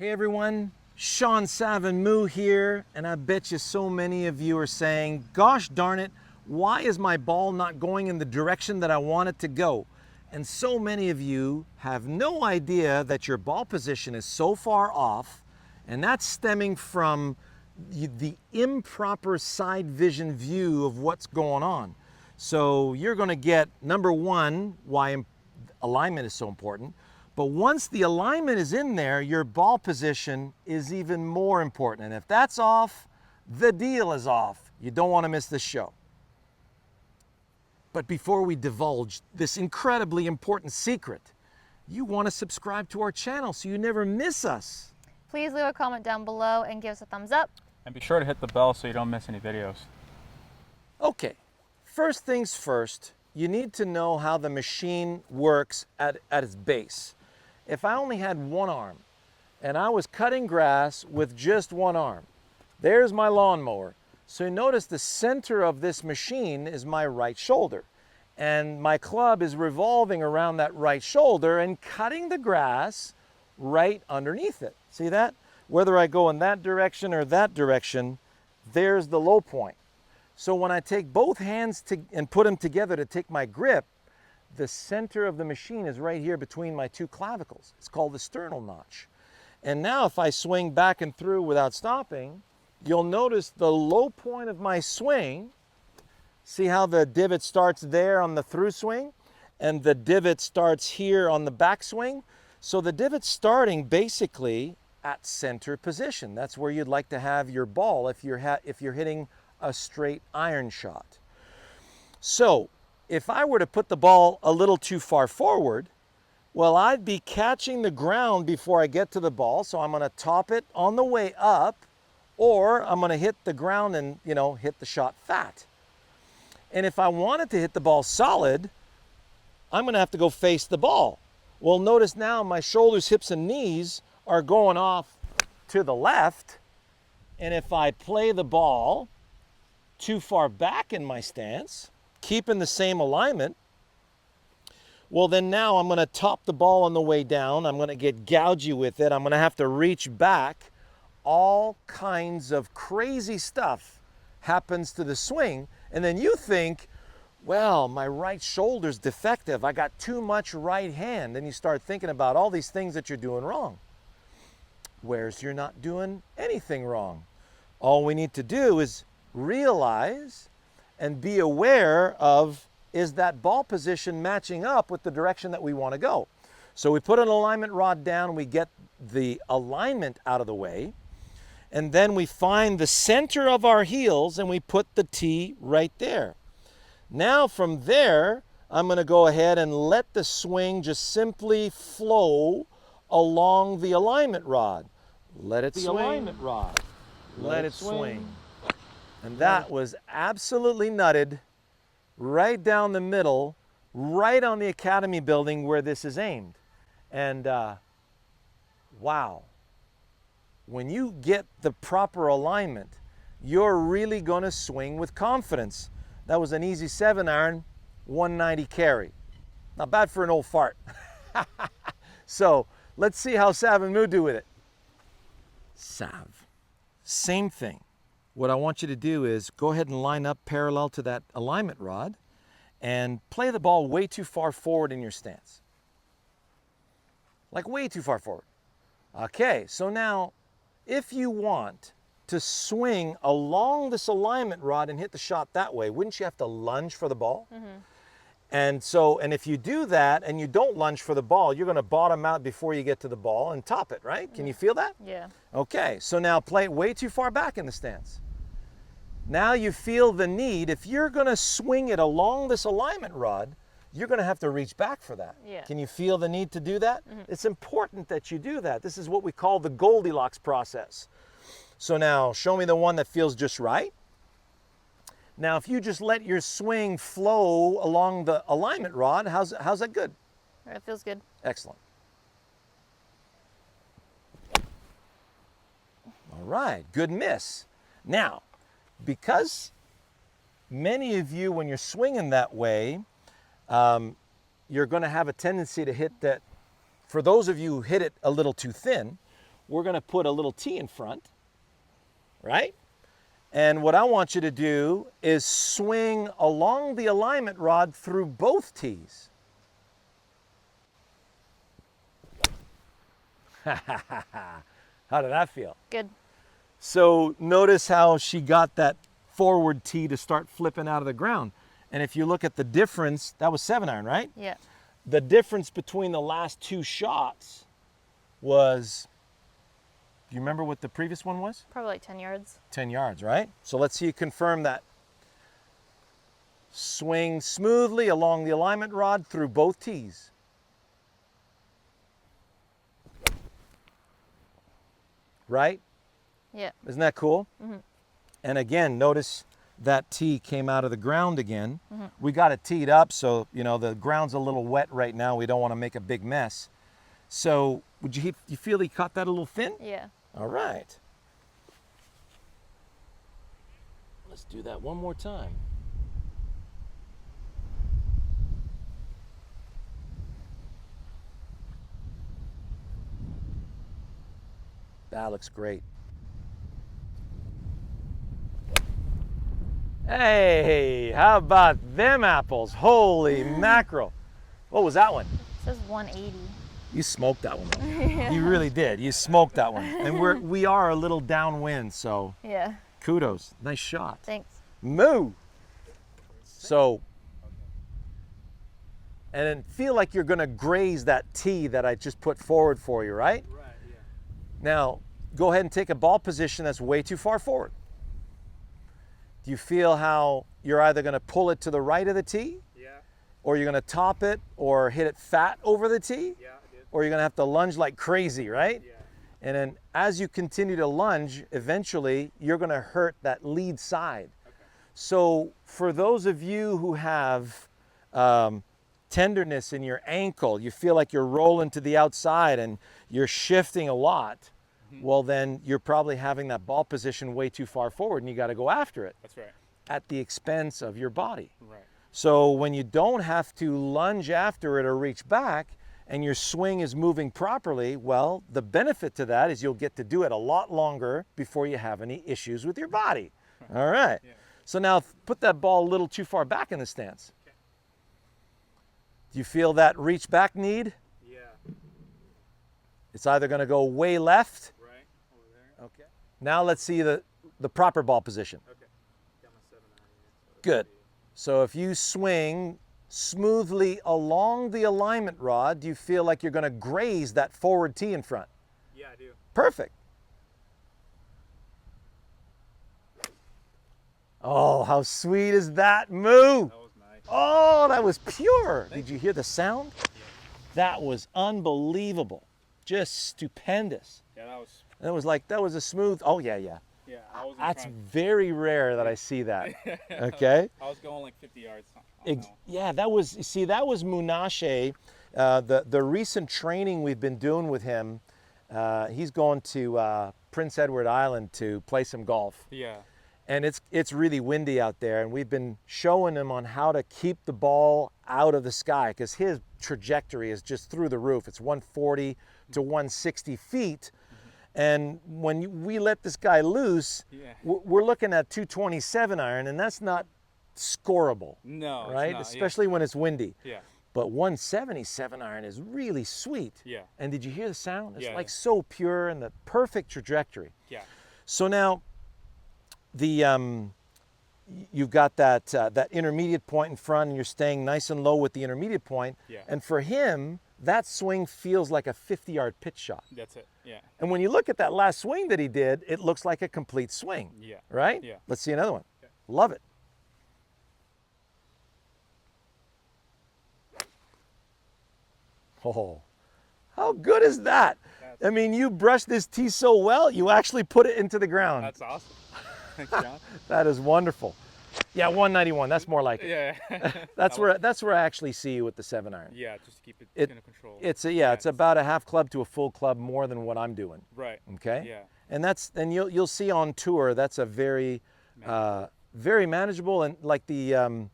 Hey everyone, Sean Savin Moo here, and I bet you so many of you are saying, gosh darn it, why is my ball not going in the direction that I want it to go? And so many of you have no idea that your ball position is so far off, and that's stemming from the improper side vision view of what's going on. So you're going to get, number one, why alignment is so important. But once the alignment is in there, your ball position is even more important. And if that's off, the deal is off. You don't want to miss this show. But before we divulge this incredibly important secret, you want to subscribe to our channel so you never miss us. Please leave a comment down below and give us a thumbs up. And be sure to hit the bell so you don't miss any videos. Okay, first things first, you need to know how the machine works at its base. If I only had one arm and I was cutting grass with just one arm, there's my lawnmower. So you notice the center of this machine is my right shoulder. And my club is revolving around that right shoulder and cutting the grass right underneath it. See that? Whether I go in that direction or that direction, there's the low point. So when I take both hands and put them together to take my grip, the center of the machine is right here between my two clavicles. It's called the sternal notch. And now if I swing back and through without stopping, you'll notice the low point of my swing. See how the divot starts there on the through swing and the divot starts here on the back swing? So the divot's starting basically at center position. That's where you'd like to have your ball if you're hitting a straight iron shot. So if I were to put the ball a little too far forward, well, I'd be catching the ground before I get to the ball. So I'm going to top it on the way up, or I'm going to hit the ground and, hit the shot fat. And if I wanted to hit the ball solid, I'm going to have to go face the ball. Well, notice now my shoulders, hips, and knees are going off to the left. And if I play the ball too far back in my stance, keeping the same alignment, well then now I'm going to top the ball on the way down. I'm going to get gougy with it. I'm going to have to reach back. All kinds of crazy stuff happens to the swing. And then you think, well, my right shoulder's defective. I got too much right hand. And you start thinking about all these things that you're doing wrong. Whereas you're not doing anything wrong. All we need to do is realize and be aware of, is that ball position matching up with the direction that we want to go? So we put an alignment rod down, we get the alignment out of the way, and then we find the center of our heels and we put the tee right there. Now from there, I'm going to go ahead and let the swing just simply flow along the alignment rod. Let it swing. Alignment rod. Let it swing. And that was absolutely nutted right down the middle, right on the Academy building where this is aimed. And wow, when you get the proper alignment, you're really going to swing with confidence. That was an easy 7-iron, 190 carry. Not bad for an old fart. So let's see how Sav and Moo do with it. Sav, same thing. What I want you to do is go ahead and line up parallel to that alignment rod and play the ball way too far forward in your stance. Like way too far forward. Okay, so now if you want to swing along this alignment rod and hit the shot that way, wouldn't you have to lunge for the ball? Mm-hmm. And if you do that and you don't lunge for the ball, you're going to bottom out before you get to the ball and top it, right? Can you feel that? Yeah. Okay, so now play it way too far back in the stance. Now you feel the need, if you're going to swing it along this alignment rod, you're going to have to reach back for that. Yeah. Can you feel the need to do that? Mm-hmm. It's important that you do that. This is what we call the Goldilocks process. So now show me the one that feels just right. Now if you just let your swing flow along the alignment rod, how's that good? It feels good. Excellent. All right, good miss. Now, because many of you, when you're swinging that way, you're going to have a tendency to hit that. For those of you who hit it a little too thin, we're going to put a little tee in front, right? And what I want you to do is swing along the alignment rod through both tees. How did that feel? Good. So notice how she got that forward tee to start flipping out of the ground. And if you look at the difference, that was 7-iron, right? Yeah. The difference between the last two shots was, do you remember what the previous one was? Probably like 10 yards. 10 yards, right? So let's see you confirm that. Swing smoothly along the alignment rod through both tees. Right? Yeah. Isn't that cool? Mm-hmm. And again, notice that tee came out of the ground again. Mm-hmm. We got it teed up, so you know the ground's a little wet right now. We don't want to make a big mess. So would you feel he caught that a little thin? Yeah. All right. Let's do that one more time. That looks great. Hey, how about them apples? Holy mackerel. What was that one? It says 180. You smoked that one, though. You really did. You smoked that one. And we are a little downwind, so Yeah. kudos. Nice shot. Thanks. Moo. So, and then feel like you're going to graze that tee that I just put forward for you, right? Right, yeah. Now, go ahead and take a ball position that's way too far forward. Do you feel how you're either going to pull it to the right of the tee, Yeah, or you're going to top it or hit it fat over the tee, yeah, I did. or you're going to have to lunge like crazy, right? Yeah. And then as you continue to lunge, eventually you're going to hurt that lead side. Okay. So for those of you who have tenderness in your ankle, you feel like you're rolling to the outside and you're shifting a lot, well then you're probably having that ball position way too far forward and you got to go after it That's right. at the expense of your body. Right. So when you don't have to lunge after it or reach back and your swing is moving properly, well, the benefit to that is you'll get to do it a lot longer before you have any issues with your body. All right. Yeah. So now put that ball a little too far back in the stance. Okay. Do you feel that reach back need? Yeah. It's either going to go way left. Right. Over there. Okay. Now let's see the proper ball position. Okay. Got my 7-iron here. Good. So if you swing smoothly along the alignment rod, do you feel like you're going to graze that forward tee in front? Yeah, I do. Perfect. Oh, how sweet is that move? That was nice. Oh, that was pure. Did you hear the sound? That was unbelievable. Just stupendous. Yeah, that was. And it was like, that was a smooth, oh yeah, yeah. Yeah, I wasn't That's trying. very rare that I see that. Okay? I was going like 50 yards. I don't know. Yeah, that was, see, that was Munashe. The recent training we've been doing with him, he's going to Prince Edward Island to play some golf. Yeah. And it's really windy out there, and we've been showing him on how to keep the ball out of the sky because his trajectory is just through the roof. It's 140 to 160 feet. And when we let this guy loose, Yeah. we're looking at 227 iron, and that's not scoreable, No. right? It's not, Especially when it's windy. Yeah. But 177 iron is really sweet. Yeah. And did you hear the sound? It's Yeah, like yeah. so pure and the perfect trajectory. Yeah. So now, you've got that that intermediate point in front, and you're staying nice and low with the intermediate point. Yeah. And for him, that swing feels like a 50-yard pitch shot. That's it. Yeah. And when you look at that last swing that he did, it looks like a complete swing. Yeah. Right? Yeah. Let's see another one. Okay. Love it. Oh, how good is that? I mean, you brushed this tee so well, you actually put it into the ground. That's awesome. Thanks, John. That is wonderful. Yeah, 191. That's more like it. Yeah. That's where I actually see you with the 7-iron. Yeah, just to keep it, It- in control. It's about a half club to a full club more than what I'm doing. Right. Okay. Yeah. And you'll see on tour that's a very very manageable, and like a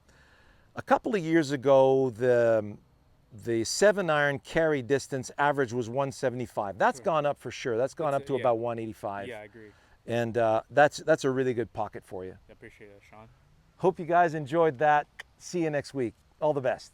couple of years ago the 7-iron carry distance average was 175. That's gone up for sure. That's gone up to yeah. about 185. Yeah, I agree. And that's a really good pocket for you. I appreciate it, Sean. Hope you guys enjoyed that. See you next week. All the best.